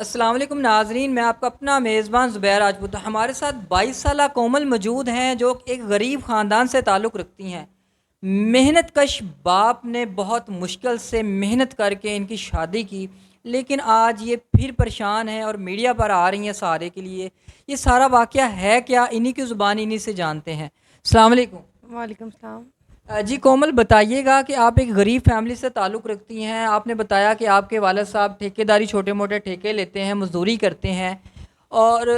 अस्सलाम वालेकुम नाजरीन, मैं आपका अपना मेज़बान ज़ुबैर राजपूत। हमारे साथ 22 साला कोमल मौजूद हैं जो एक गरीब ख़ानदान से ताल्लुक़ रखती हैं। मेहनत कश बाप ने बहुत मुश्किल से मेहनत करके इनकी शादी की, लेकिन आज ये फिर परेशान हैं और मीडिया पर आ रही हैं सहारे के लिए। ये सारा वाक़या है क्या, इन्हीं की ज़ुबान इन्हीं से जानते हैं। अस्सलाम वालेकुम। वालेकुम सलाम। जी कोमल, बताइएगा कि आप एक गरीब फैमिली से ताल्लुक़ रखती हैं। आपने बताया कि आपके वालिद साहब ठेकेदारी छोटे-मोटे ठेके लेते हैं, मज़दूरी करते हैं और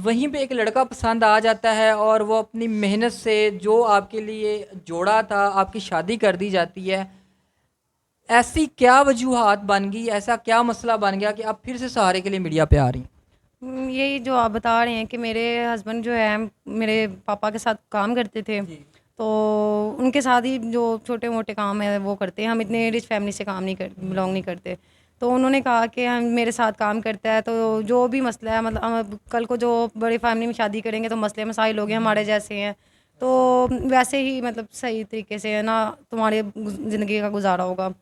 वहीं पे एक लड़का पसंद आ जाता है और वो अपनी मेहनत से जो आपके लिए जोड़ा था, आपकी शादी कर दी जाती है। ऐसी क्या वजूहात बन गई, ऐसा क्या मसला बन गया कि आप फिर से सहारे के लिए मीडिया पे आ रही हैं? यही जो आप बता रहे हैं कि मेरे हस्बैंड जो है मेरे पापा के साथ काम करते थे, जी। तो उनके साथ ही जो छोटे-मोटे काम है वो करते हैं। हम इतने रिच फैमिली से काम नहीं कर बिलॉन्ग नहीं करते। तो उन्होंने कहा कि हम मेरे साथ काम करता है तो जो भी मसला है मतलब हम अब कल को जो बड़ी फैमिली में शादी करेंगे तो मसले मसाइल होंगे हमारे जैसे हैं। तो वैसे ही मतलब सही तरीके से है ना तुम्हारी ज़िंदगी का गुज़ारा होगा।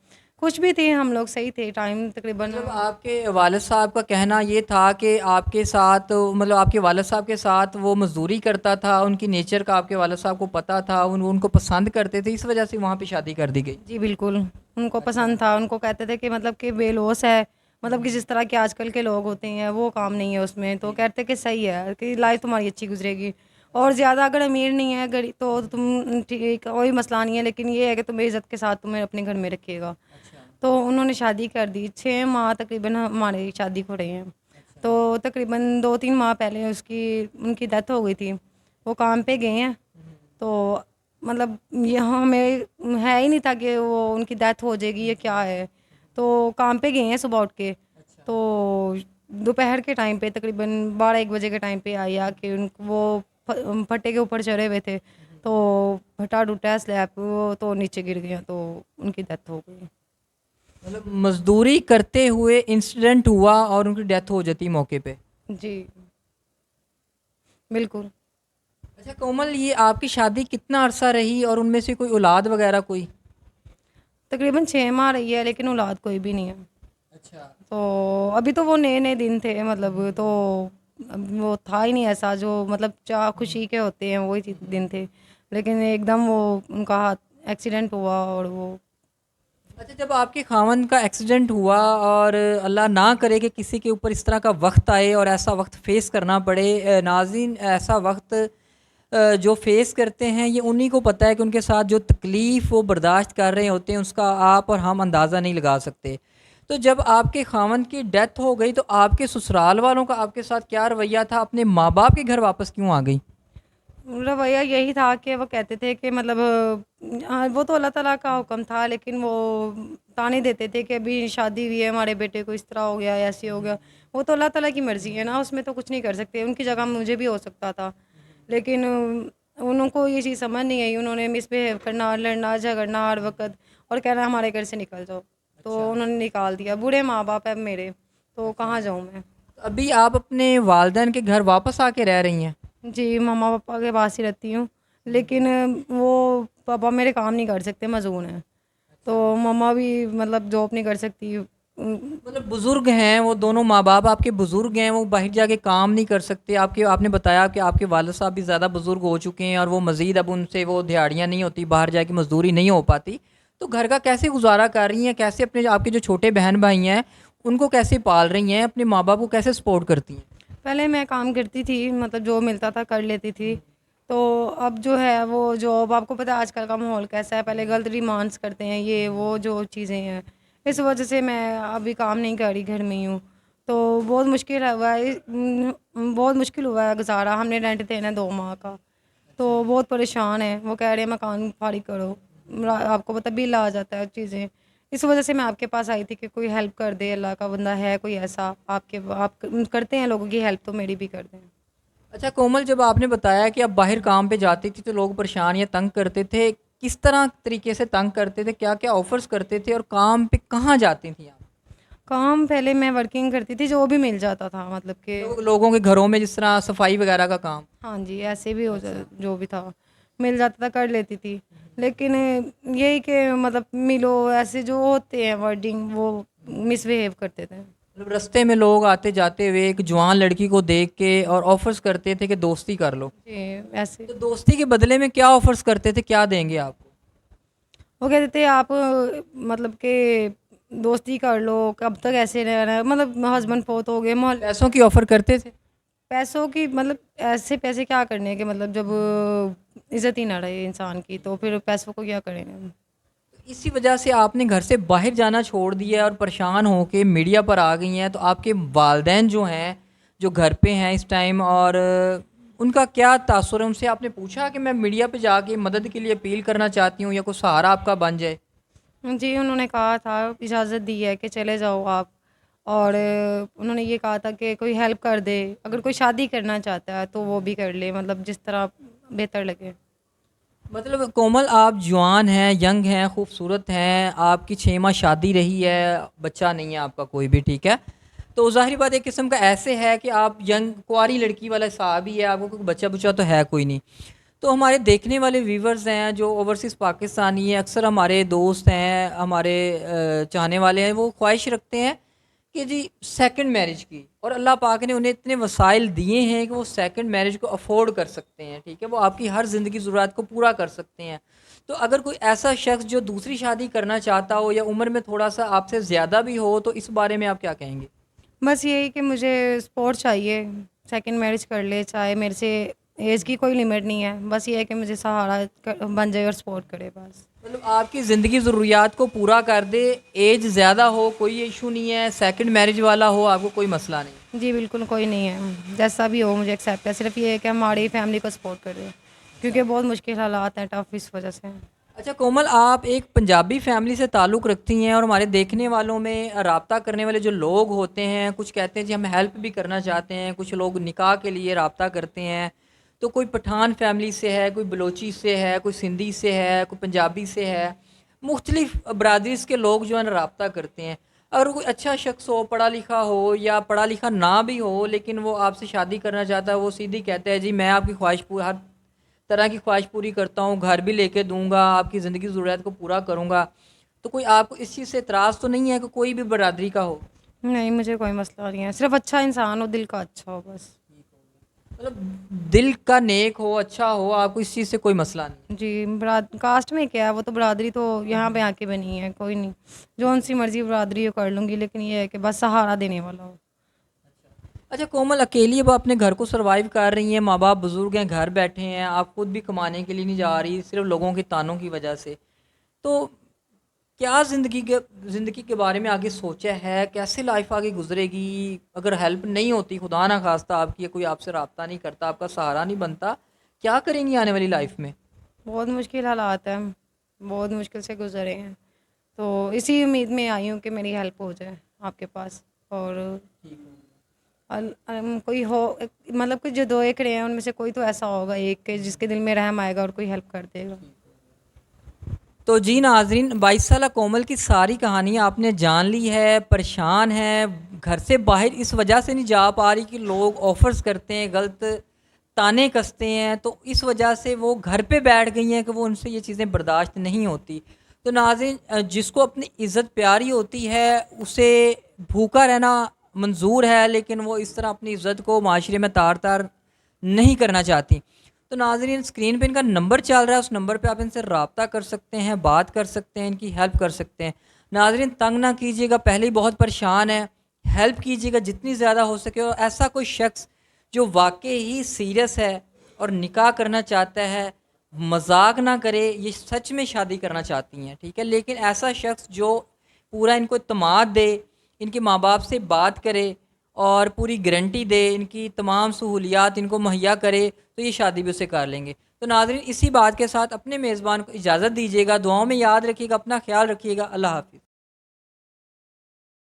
खुश भी थे हम लोग, सही थे टाइम तकरीबन। मतलब आपके वालिद साहब का कहना ये था कि आपके साथ, मतलब आपके वालिद साहब के साथ वो मज़दूरी करता था, उनकी नेचर का आपके वालिद साहब को पता था, उनको पसंद करते थे, इस वजह से वहाँ पे शादी कर दी गई। जी, बिल्कुल। उनको अच्छा। पसंद था, उनको कहते थे कि मतलब कि बेलौस है, मतलब कि जिस तरह के आजकल के लोग होते हैं, वो काम नहीं है उसमें। तो जी। कहते कि सही है कि लाइफ़ तुम्हारी अच्छी गुज़रेगी और ज़्यादा अगर अमीर नहीं है गरी तो तुम ठीक कोई मसला नहीं है, लेकिन ये है कि तुम्हें इज़्ज़त के साथ तुम्हें अपने घर में रखिएगा। अच्छा। तो उन्होंने शादी कर दी, 6 माह तकरीबन हमारी शादी को रहे हैं। अच्छा। तो तकरीबन 2-3 माह पहले उनकी डेथ हो गई थी। वो काम पे गए हैं। हम्म। तो मतलब यहाँ हमें है ही नहीं था कि वो उनकी डेथ हो जाएगी या क्या है। तो काम पे गए हैं सुबह उठ के। अच्छा। तो दोपहर के टाइम पे तकरीबन 12-1 बजे के टाइम पे आई आके वो फट्टे के ऊपर चढ़े हुए थे। तो फटा टूटा स्लैब वो तो नीचे गिर गया तो उनकी डेथ हो गई। मतलब मजदूरी करते हुए इंसिडेंट हुआ और उनकी डेथ हो जाती मौके पे। जी, बिल्कुल। अच्छा कोमल, ये आपकी शादी कितना अरसा रही और उनमें से कोई औलाद वगैरह कोई? तकरीबन 6 माह रही है लेकिन औलाद कोई भी नहीं है। अच्छा। तो अभी तो वो नए-नए दिन थे मतलब तो अब वो था ही नहीं ऐसा जो मतलब चाह खुशी के होते हैं वही दिन थे। लेकिन एकदम वो उनका एक्सीडेंट हुआ और वो अच्छा, जब आपके खामन का एक्सीडेंट हुआ और अल्लाह ना करे कि किसी के ऊपर इस तरह का वक्त आए और ऐसा वक्त फेस करना पड़े, नाज़रीन ऐसा वक्त जो फेस करते हैं ये उन्हीं को पता है कि उनके साथ जो तकलीफ़ वो बर्दाश्त कर रहे होते हैं उसका आप और हम अंदाज़ा नहीं लगा सकते। तो जब आपके खामन की डेथ हो गई तो आपके ससुराल वालों का आपके साथ क्या रवैया था? अपने माँ बाप के घर वापस क्यों आ गई? रवैया यही था कि वो कहते थे कि मतलब वो तो अल्लाह ताला का हुक्म था लेकिन वो ताने देते थे कि अभी शादी हुई है हमारे बेटे को इस तरह हो गया ऐसे हो गया। वो तो अल्लाह ताला की मर्ज़ी है ना उसमें तो कुछ नहीं कर सकते। उनकी जगह मुझे भी हो सकता था। लेकिन उनको ये चीज़ समझ नहीं आई। उन्होंने मिसबिहेव करना, लड़ना, झगड़ना हर वक़्त और कहना हमारे घर से निकल जाओ। तो अच्छा। उन्होंने निकाल दिया। बूढ़े माँ-बाप हैं मेरे, तो अच्छा। कहाँ जाऊँ मैं? तो अभी आप अपने वालदैन के घर वापस आके रह रही हैं? जी, मम्मा-पापा के पास ही रहती हूँ। लेकिन वो पापा मेरे काम नहीं कर सकते, मज़दूर हैं। अच्छा। तो मम्मा भी मतलब जॉब नहीं कर सकती। मतलब बुज़ुर्ग हैं, वो दोनों माँ-बाप आपके बुज़ुर्ग हैं, वो बाहर जाके काम नहीं कर सकते। आपके आपने बताया कि आपके वालिद साहब भी ज़्यादा बुज़ुर्ग हो चुके हैं और वो मज़ीद अब उनसे वो दिहाड़ियाँ नहीं होती, बाहर जाके मज़दूरी नहीं हो पाती। तो घर का कैसे गुज़ारा कर रही हैं? कैसे अपने आपके जो छोटे बहन-भाई हैं, उनको कैसे पाल रही हैं? अपने माँ-बाप को कैसे सपोर्ट करती हैं? पहले मैं काम करती थी मतलब जो मिलता था कर लेती थी। तो अब जो है वो जॉब आपको पता है आजकल का माहौल कैसा है, पहले गलत डिमांड्स करते हैं ये वो जो चीज़ें हैं। इस वजह से मैं अभी काम नहीं कर रही, घर में ही हूँ। तो बहुत मुश्किल हुआ है बहुत मुश्किल हुआ है गुज़ारा। हमने रेंट देना है 2 माह का। अच्छा। तो बहुत परेशान हैं, वो कह रहे हैं मकान खाली करो। आपको पता बिल आ जाता है चीज़ें। इस वजह से मैं आपके पास आई थी कि कोई हेल्प कर दे, अल्लाह का बंदा है कोई ऐसा आपके आप करते हैं लोगों की हेल्प तो मेरी भी कर दें। अच्छा कोमल, जब आपने बताया कि आप बाहर काम पे जाती थी तो लोग परेशान या तंग करते थे, किस तरह तरीके से तंग करते थे? क्या-क्या ऑफ़र्स करते थे और काम पे कहाँ जाती थी आप? काम पहले मैं वर्किंग करती थी, जो भी मिल जाता था मतलब कि लोगों के घरों में जिस तरह सफाई वगैरह का काम? हाँ जी, ऐसे भी हो जा अच्छा। जो भी था, मिल जाता था कर लेती थी। लेकिन यही कि मतलब मिलो ऐसे जो होते हैं वर्डिंग वो मिसबिहेव करते थे। मतलब रास्ते में लोग आते जाते हुए एक जवान लड़की को देख के और ऑफर्स करते थे कि दोस्ती कर लो। जी, ऐसे। तो दोस्ती के बदले में क्या ऑफर्स करते थे, क्या देंगे आपको? वो कहते थे आप मतलब कि दोस्ती कर लो, कब तक ऐसे रहना है, मतलब हस्बैंड फोत हो गए, मोहल्ले पैसों की ऑफर करते थे? पैसों की, मतलब ऐसे पैसे क्या करने हैं कि मतलब जब इज़्ज़त ही ना रहे इंसान की, तो फिर पैसों को क्या करेंगे हम? इसी वजह से आपने घर से बाहर जाना छोड़ दिया और परेशान होके मीडिया पर आ गई हैं। तो आपके वालदैन जो हैं, जो घर पे हैं इस टाइम, और उनका क्या तासुर है? उनसे आपने पूछा कि मैं मीडिया पे जाके मदद के लिए अपील करना चाहती हूँ या कोई सहारा आपका बन जाए? जी, उन्होंने कहा था, इजाज़त दी है कि चले जाओ आप, और उन्होंने ये कहा था कि कोई हेल्प कर दे, अगर कोई शादी करना चाहता है तो वो भी कर ले, मतलब जिस तरह बेहतर लगे। मतलब कोमल, आप जवान हैं, यंग हैं, खूबसूरत हैं, आपकी 6 माह शादी रही है, बच्चा नहीं है आपका कोई भी, ठीक है? तो ज़ाहिर बात एक किस्म का ऐसे है कि आप यंग कुंवारी लड़की वाला हिसाब ही है, आपको कोई बच्चा बुच्चा तो है कोई नहीं। तो हमारे देखने वाले व्यूवर्स हैं जो ओवरसीज़ पाकिस्तानी हैं, अक्सर हमारे दोस्त हैं, हमारे चाहने वाले हैं, वो ख्वाहिश रखते हैं कि जी सेकंड मैरिज की, और अल्लाह पाक ने उन्हें इतने वसाइल दिए हैं कि वो सेकंड मैरिज को अफोर्ड कर सकते हैं, ठीक है? वो आपकी हर ज़िंदगी ज़रूरत को पूरा कर सकते हैं। तो अगर कोई ऐसा शख्स जो दूसरी शादी करना चाहता हो या उम्र में थोड़ा सा आपसे ज़्यादा भी हो, तो इस बारे में आप क्या कहेंगे? बस यही कि मुझे सपोर्ट चाहिए, सेकंड मैरिज कर ले, चाहे मेरे से एज की कोई लिमिट नहीं है, बस ये है कि मुझे सहारा बन जाए और सपोर्ट करे बस। मतलब आपकी ज़िंदगी ज़रूरियात को पूरा कर दे, एज ज़्यादा हो कोई इशू नहीं है, सेकंड मैरिज वाला हो आपको कोई मसला नहीं। जी, बिल्कुल कोई नहीं है, जैसा भी हो मुझे एक्सेप्ट है, सिर्फ ये है कि हमारी फैमिली को सपोर्ट करे, क्योंकि बहुत मुश्किल हालात हैं, टफ इस वजह से। अच्छा कोमल, आप एक पंजाबी फैमिली से ताल्लुक़ रखती हैं, और हमारे देखने वालों में राब्ता करने वाले जो लोग होते हैं, कुछ कहते हैं जी हम हेल्प भी करना चाहते हैं, कुछ लोग निकाह के लिए राब्ता करते हैं। तो कोई पठान फैमिली से है, कोई बलोची से है, कोई सिंधी से है, कोई पंजाबी से है, मुख्तलिफ बरादरीज़ के लोग जो है ना राब्ता करते हैं। अगर कोई अच्छा शख्स हो, पढ़ा लिखा हो या पढ़ा लिखा ना भी हो, लेकिन वो आपसे शादी करना चाहता है, वो सीधी कहता है जी मैं आपकी ख्वाहिश पूरी, हर तरह की ख्वाहिश पूरी करता हूँ, घर भी लेके दूँगा, आपकी ज़िंदगी की ज़रूरत को पूरा करूँगा। तो कोई आपको इस चीज़ से एतराज़ तो नहीं है कि कोई भी बरादरी का हो? नहीं, मुझे कोई मसला नहीं है, सिर्फ अच्छा इंसान हो, दिल का अच्छा हो बस। मतलब दिल का नेक हो, अच्छा हो, आपको इस चीज़ से कोई मसला नहीं? जी, कास्ट में क्या है, वो तो बरादरी तो यहाँ पे आके बनी है, कोई नहीं, जौन सी मर्जी बरादरी हो कर लूँगी, लेकिन ये है कि बस सहारा देने वाला हो। अच्छा कोमल, अकेली अब अपने घर को सर्वाइव कर रही हैं, माँ बाप बुज़ुर्ग हैं, घर बैठे हैं, आप खुद भी कमाने के लिए नहीं जा रही, सिर्फ लोगों के तानों की वजह से। तो क्या ज़िंदगी के बारे में आगे सोचा है? कैसे लाइफ आगे गुजरेगी? अगर हेल्प नहीं होती, खुदा ना खास्ता आपकी, या कोई आपसे राब्ता नहीं करता, आपका सहारा नहीं बनता, क्या करेंगी आने वाली लाइफ में? बहुत मुश्किल हालात हैं, बहुत मुश्किल से गुजरे हैं, तो इसी उम्मीद में आई हूँ कि मेरी हेल्प हो जाए आपके पास, और कोई हो, मतलब कि जो दो एक रहे हैं उनमें से कोई तो ऐसा होगा एक के जिसके दिल में रहम आएगा और कोई हेल्प कर देगा। तो जी नाज़रीन, 22 साला कोमल की सारी कहानी आपने जान ली है। परेशान है, घर से बाहर इस वजह से नहीं जा पा रही कि लोग ऑफ़र्स करते हैं, गलत ताने कसते हैं, तो इस वजह से वो घर पे बैठ गई हैं कि वो उनसे ये चीज़ें बर्दाश्त नहीं होती। तो नाज़रीन, जिसको अपनी इज़्ज़त प्यारी होती है, उसे भूखा रहना मंज़ूर है, लेकिन वो इस तरह अपनी इज़्ज़त को माशरे में तार-तार नहीं करना चाहती। तो नाज़रीन, स्क्रीन पे इनका नंबर चल रहा है, उस नंबर पे आप इनसे रब्ता कर सकते हैं, बात कर सकते हैं, इनकी हेल्प कर सकते हैं। नाज़रीन, तंग ना कीजिएगा, पहले ही बहुत परेशान है, हेल्प कीजिएगा जितनी ज़्यादा हो सके, और ऐसा कोई शख्स जो वाक़ई ही सीरियस है और निकाह करना चाहता है, मज़ाक ना करे, ये सच में शादी करना चाहती हैं, ठीक है? लेकिन ऐसा शख्स जो पूरा इनको इत्मीनान दे, इनके माँ-बाप से बात करे और पूरी गारंटी दे, इनकी तमाम सहूलियात इनको मुहैया करे, तो ये शादी भी उससे कर लेंगे। तो नाज़रीन, इसी बात के साथ अपने मेज़बान को इजाज़त दीजिएगा, दुआओं में याद रखिएगा, अपना ख़्याल रखिएगा। अल्लाह हाफ़िज़।